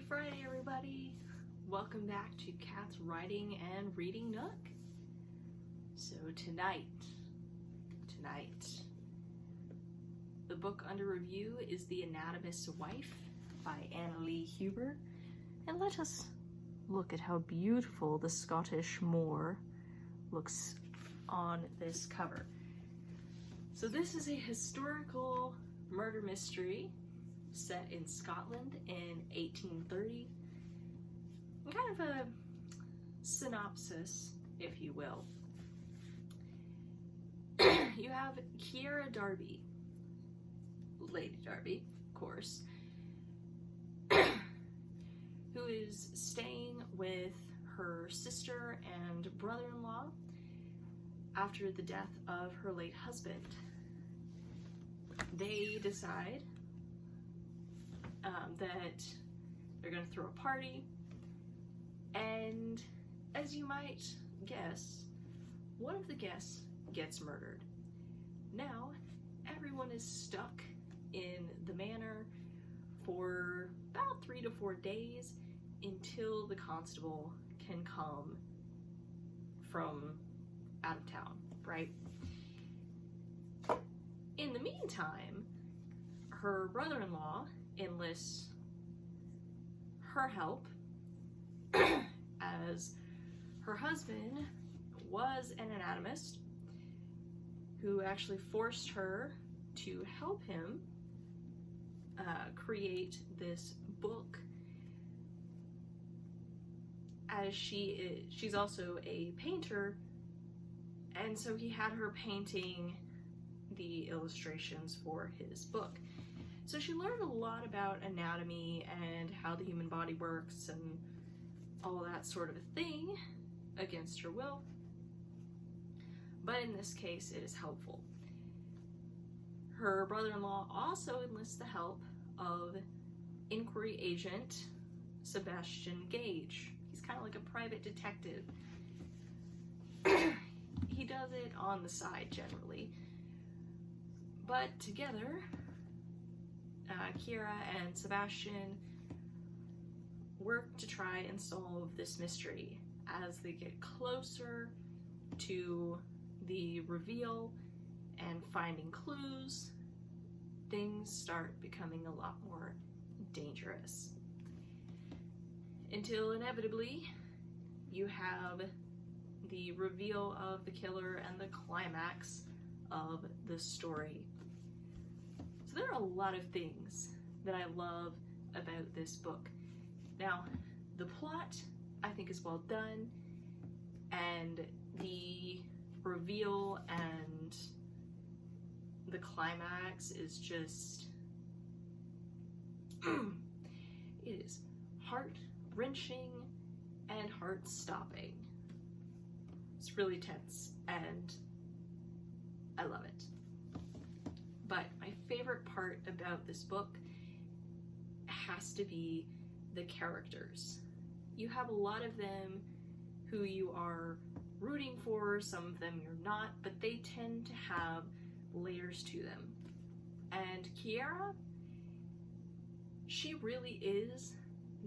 Friday, everybody. Welcome back to Kat's Writing and Reading Nook. So tonight, the book under review is The Anatomist's Wife by Annalee Huber. And let us look at how beautiful the Scottish moor looks on this cover. So this is a historical murder mystery set in Scotland in 1830. Kind of a synopsis, if you will. You have Ciara Darby, Lady Darby, of course, who is staying with her sister and brother-in-law after the death of her late husband. They decide that they're going to throw a party, and as you might guess, one of the guests gets murdered. Now, everyone is stuck in the manor for about 3 to 4 days until the constable can come from out of town, right? In the meantime, her brother-in-law enlists her help as her husband was an anatomist who actually forced her to help him create this book, as she's also a painter, and so he had her painting the illustrations for his book. So she learned a lot about anatomy and how the human body works and all that sort of a thing against her will. But in this case, it is helpful. Her brother-in-law also enlists the help of inquiry agent Sebastian Gage. He's kind of like a private detective. He does it on the side generally. But together, Ciara and Sebastian work to try and solve this mystery. As they get closer to the reveal and finding clues, things start becoming a lot more dangerous. Until inevitably, you have the reveal of the killer and the climax of the story. So there are a lot of things that I love about this book. Now, the plot I think is well done, and the reveal and the climax is just it is heart-wrenching and heart-stopping. It's really tense and I love it. But my favorite part about this book has to be the characters. You have a lot of them who you are rooting for, some of them you're not, but they tend to have layers to them. And Ciara, she really is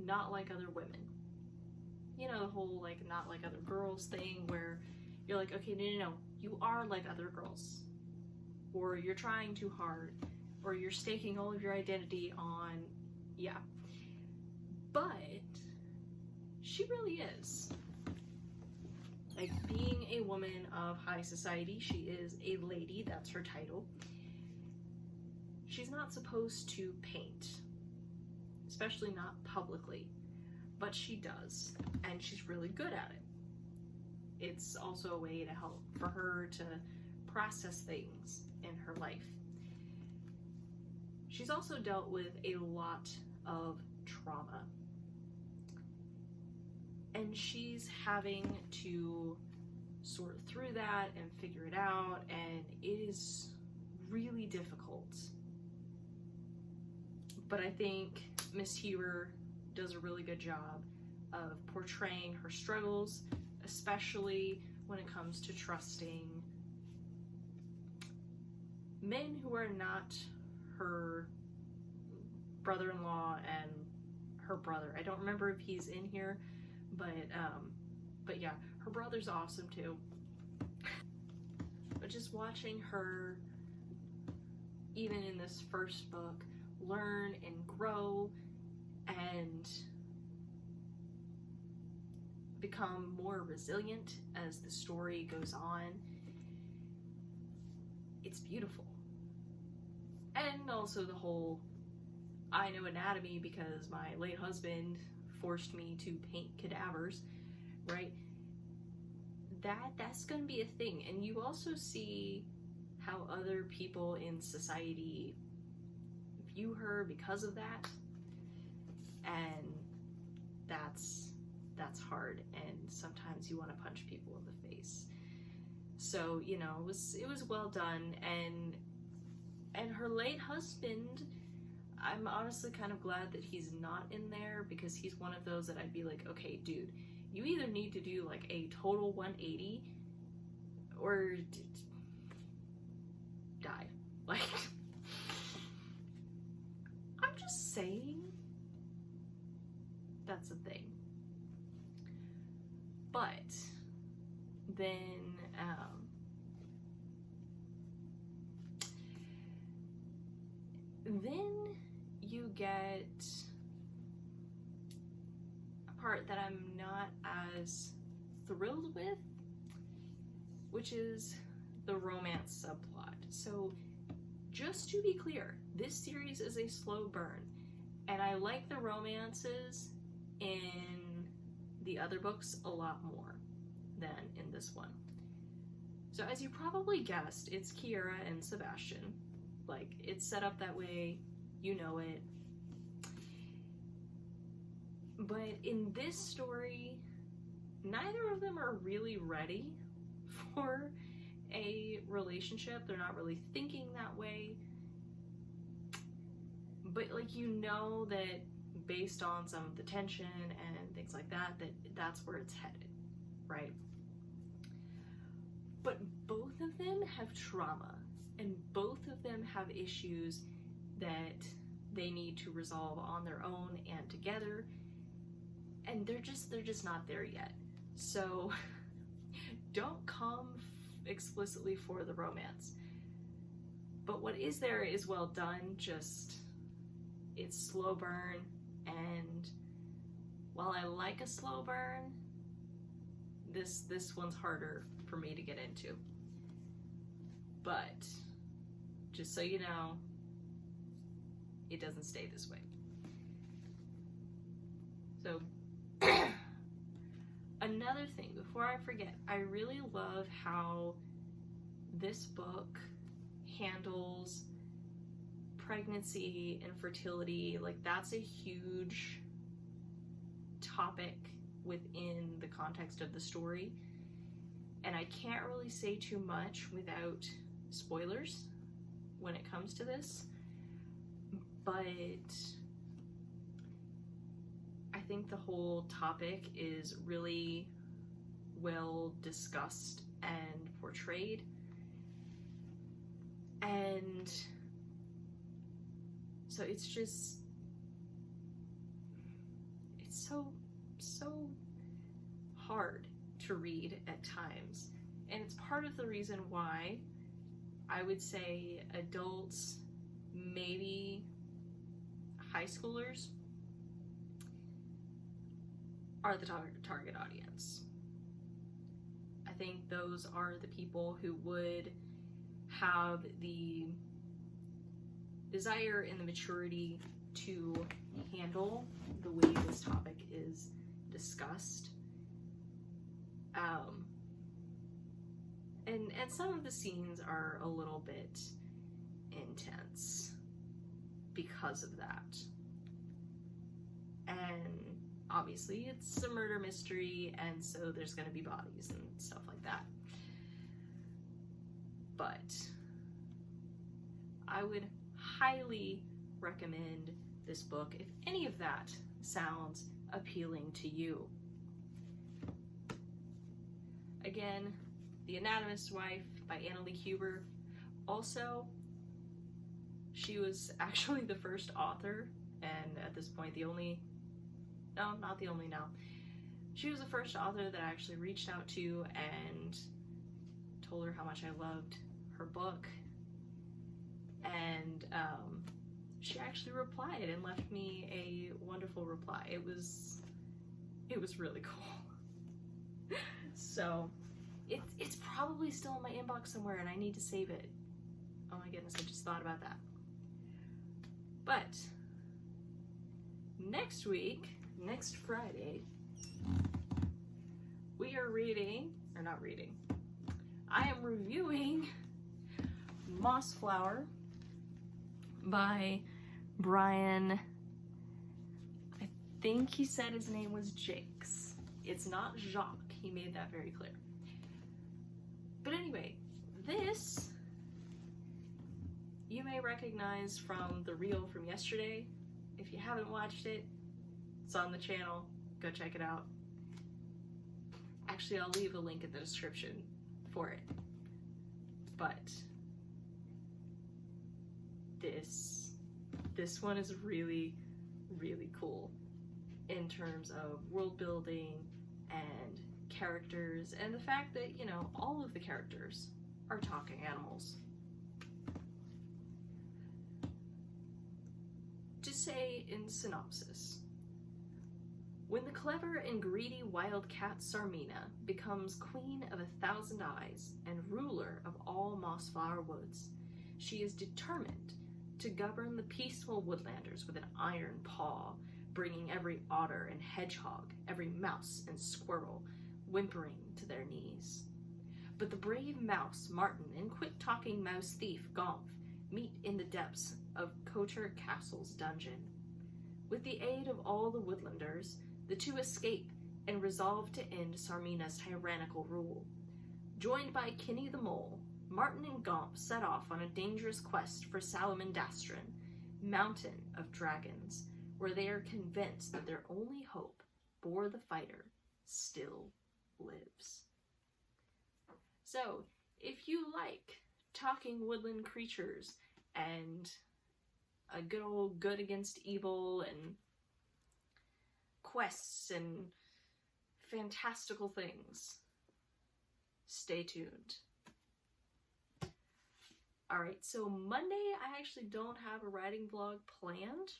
not like other women. You know, the whole like not like other girls thing where you're like, okay, no, you are like other girls. Or you're trying too hard, or you're staking all of your identity on, yeah. But she really is. Like, being a woman of high society, she is a lady, that's her title. She's not supposed to paint, especially not publicly, but she does, and she's really good at it. It's also a way to help for her to process things in her life. She's also dealt with a lot of trauma, and she's having to sort through that and figure it out, and it is really difficult. But I think Miss Huber does a really good job of portraying her struggles, especially when it comes to trusting men who are not her brother-in-law and her brother. I don't remember if he's in here, but yeah, her brother's awesome too. But just watching her, even in this first book, learn and grow and become more resilient as the story goes on, it's beautiful. And also the whole, I know anatomy because my late husband forced me to paint cadavers, right? That's gonna be a thing. And you also see how other people in society view her because of that, and that's hard, and sometimes you want to punch people in the face. So, you know, it was well done. And her late husband, I'm honestly kind of glad that he's not in there, because he's one of those that I'd be like, okay, dude, you either need to do like a total 180 or die. Like, I'm just saying, that's a thing. But then you get a part that I'm not as thrilled with, which is the romance subplot. So just to be clear, this series is a slow burn, and I like the romances in the other books a lot more than in this one. So as you probably guessed, it's Kiera and Sebastian. Like, it's set up that way, you know it. But in this story, neither of them are really ready for a relationship. They're not really thinking that way. But like, you know that based on some of the tension and things like that, that's where it's headed, right? But both of them have trauma, and both of them have issues that they need to resolve on their own and together, and they're just not there yet. So don't come explicitly for the romance, but what is there is well done. Just, it's slow burn, and while I like a slow burn, this one's harder for me to get into. But just so you know, it doesn't stay this way. So another thing, before I forget, I really love how this book handles pregnancy and fertility. Like, that's a huge topic within the context of the story, and I can't really say too much without spoilers when it comes to this, but I think the whole topic is really well discussed and portrayed, and so it's just, it's so hard to read at times. And it's part of the reason why I would say adults, maybe high schoolers, are the target audience. I think those are the people who would have the desire and the maturity to handle the way this topic is discussed. And some of the scenes are a little bit intense because of that. And obviously it's a murder mystery, and so there's going to be bodies and stuff like that. But I would highly recommend this book if any of that sounds appealing to you. Again, The Anatomist's Wife by Annalee Huber. Also, she was actually the first author, and at this point the only no, not the only now. She was the first author that I actually reached out to and told her how much I loved her book. And she actually replied and left me a wonderful reply. It was really cool. So it's probably still in my inbox somewhere and I need to save it. Oh my goodness, I just thought about that. But next week, next Friday, we are I am reviewing Mossflower by Brian, I think he said his name was Jakes. It's not Jacques, he made that very clear. But anyway, this you may recognize from the reel from yesterday. If you haven't watched it, it's on the channel, go check it out. Actually, I'll leave a link in the description for it. But this one is really, really cool in terms of world building and characters, and the fact that, you know, all of the characters are talking animals. To say in synopsis, when the clever and greedy wildcat Sarmina becomes queen of 1,000 eyes and ruler of all Mossflower Woods, she is determined to govern the peaceful woodlanders with an iron paw, bringing every otter and hedgehog, every mouse and squirrel, whimpering to their knees. But the brave mouse Martin and quick-talking mouse thief Gomph meet in the depths of Coter Castle's dungeon. With the aid of all the woodlanders, the two escape and resolve to end Sarmina's tyrannical rule. Joined by Kinney the Mole, Martin and Gomph set off on a dangerous quest for Salamandastron, Mountain of Dragons, where they are convinced that their only hope, Boar the Fighter, still lives. So, if you like talking woodland creatures and a good old good against evil and quests and fantastical things, stay tuned. Alright, so Monday I actually don't have a writing vlog planned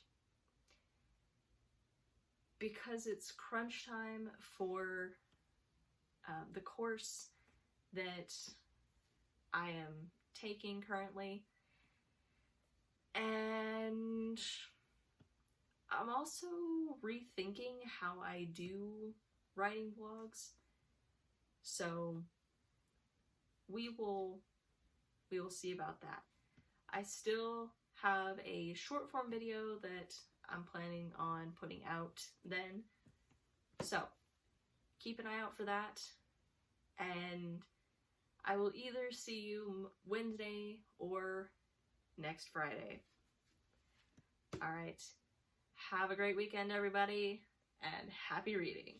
because it's crunch time for the course that I am taking currently, and I'm also rethinking how I do writing vlogs, so we will see about that. I still have a short form video that I'm planning on putting out then, so keep an eye out for that, and I will either see you Wednesday or next Friday. Alright, have a great weekend everybody, and happy reading!